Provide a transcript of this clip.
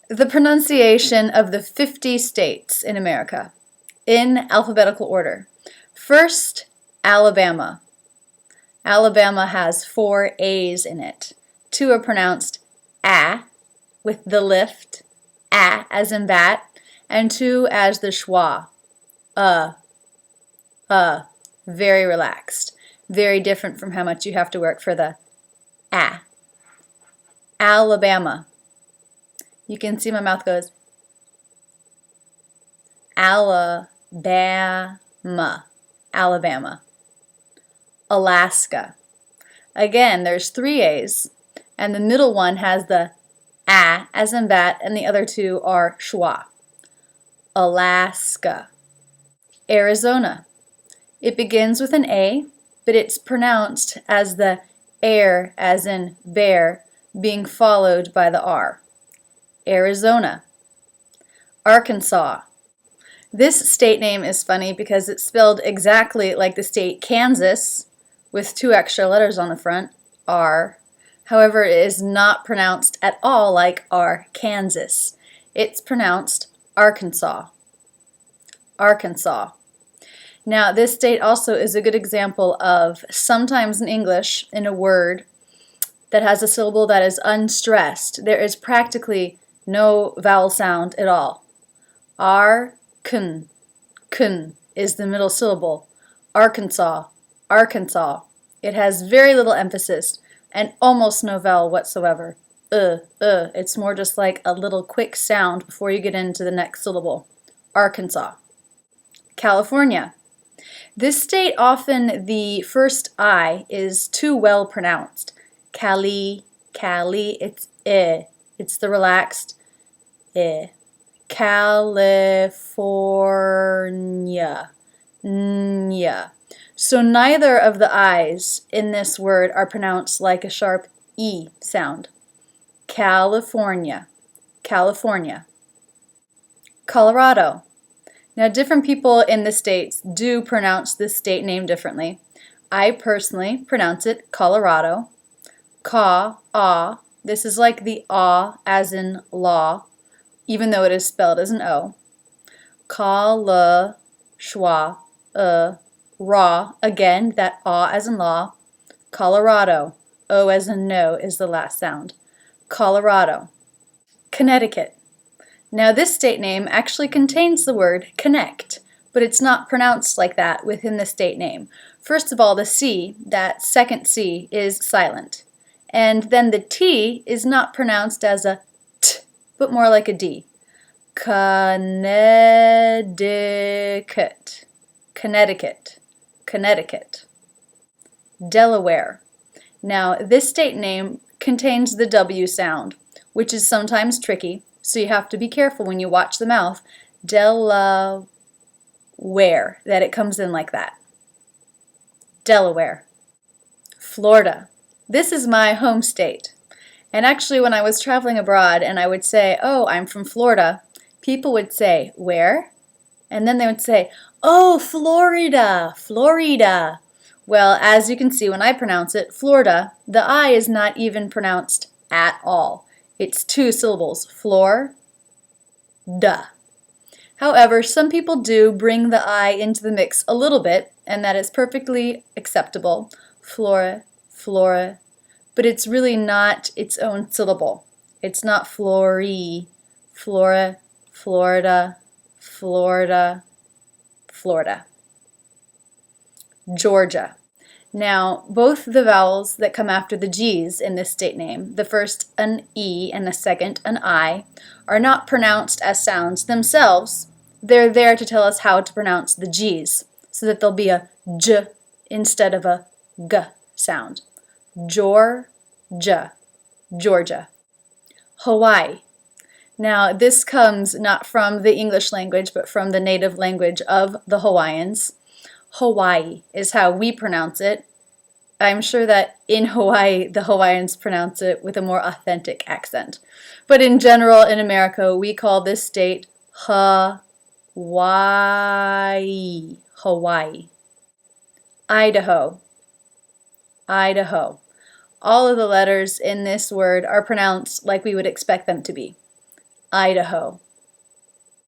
The pronunciation of the 50 states in America, in alphabetical order. First, Alabama. Alabama has 4 A's in it. 2 are pronounced A, with the lift, A as in bat, and 2 as the schwa, very relaxed, very different from how much you have to work for the A. Alabama. You can see my mouth goes Alabama, Alabama. Alaska. Again, there's 3 A's, and the middle one has the A as in bat, and the other 2 are schwa. Alaska. Arizona. It begins with an A, but it's pronounced as the air as in bear, being followed by the R. Arizona. Arkansas. This state name is funny because it's spelled exactly like the state Kansas, with 2 extra letters on the front, R. However, it is not pronounced at all like Kansas. It's pronounced Arkansas. Arkansas. Now, this state also is a good example of sometimes in English, in a word that has a syllable that is unstressed, there is practically no vowel sound at all. Kun is the middle syllable. Arkansas, Arkansas. It has very little emphasis and almost no vowel whatsoever. It's more just like a little quick sound before you get into the next syllable. Arkansas. California. This state, often the first I is too well pronounced. Cali, it's It's the relaxed California. So neither of the I's in this word are pronounced like a sharp E sound. California, California. Colorado. Now, different people in the states do pronounce this state name differently. I personally pronounce it Colorado. Ka, this is like the as in law, even though it is spelled as an O. Schwa, ra, again, that as in law. Colorado, O as in no is the last sound. Colorado. Connecticut. Now, this state name actually contains the word connect, but it's not pronounced like that within the state name. First of all, the C, that second C, is silent. And then the T is not pronounced as a T, but more like a D. Connecticut. Connecticut. Connecticut. Delaware. Now, this state name contains the W sound, which is sometimes tricky, so you have to be careful when you watch the mouth. Delaware, that it comes in like that. Delaware. Florida. This is my home state. And actually, when I was traveling abroad and I would say, oh, I'm from Florida, people would say, where? And then they would say, oh, Florida, Florida. Well, as you can see when I pronounce it, Florida, the I is not even pronounced at all. It's 2 syllables, flor, da. However, some people do bring the I into the mix a little bit, and that is perfectly acceptable. Flora, flora, but it's really not its own syllable. It's not flori, flora, Florida, Florida, Florida. Georgia. Now, both the vowels that come after the G's in this state name, the first an E and the second an I, are not pronounced as sounds themselves. They're there to tell us how to pronounce the G's, so that there'll be a J instead of a G sound. Georgia, Georgia. Hawaii. Now, this comes not from the English language, but from the native language of the Hawaiians. Hawaii is how we pronounce it. I'm sure that in Hawaii, the Hawaiians pronounce it with a more authentic accent. But in general, in America, we call this state Hawaii. Hawaii. Idaho. Idaho. All of the letters in this word are pronounced like we would expect them to be. Idaho.